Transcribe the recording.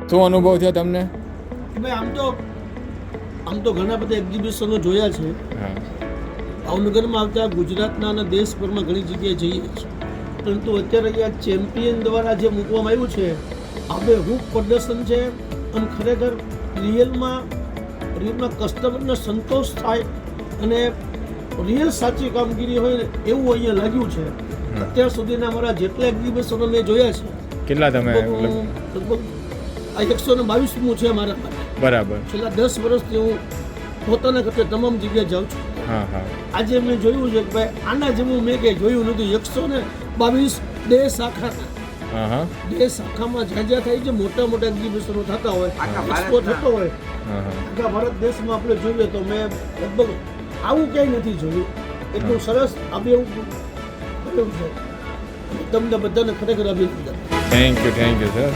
શું અનુભવ થયો તમને? ભાઈ આમ તો ઘણા બધા એક્ઝિબિશનો જોયા છે. હા ભાવનગરમાં આવતા ગુજરાતના અને દેશભરમાં ઘણી જગ્યાએ જઈએ છીએ, પરંતુ અત્યારે અહીંયા ચેમ્પિયન દ્વારા જે મૂકવામાં આવ્યું છે આબેહૂબ પ્રદર્શન છે. આમ ખરેખર રિયલમાં કસ્ટમરને સંતોષ થાય અને રિયલ સાચી કામગીરી હોય ને એવું અહીંયા લાગ્યું છે. અત્યાર સુધીના મારા જેટલા એક્ઝિબિશનો મેં જોયા છે, કેટલા તમે? લગભગ આ 122મું છે મારા માટે. બરાબર. છેલ્લા 10 વર્ષથી હું પોતાના કરતા તમામ જગ્યાએ જાઉં છું. હા હા. આજે મેં જોયું છે કે ભાઈ આના જેવું મેં કંઈ જોયું નથી. 122 દેહ શાખાના હા હા. દેહ શાખામાં જ્યાં થાય છે મોટા મોટા એક્ઝિબિશનો થતા હોય, એક્સપો થતો હોય હા હા. આખા ભારત દેશમાં આપણે જોઈએ તો મેં લગભગ આવું ક્યાંય નથી જોયું. એટલું સરસ આબેહૂબ કર્યું છે. તમને બધાને ખરેખર અભિનંદન. Thank you sir.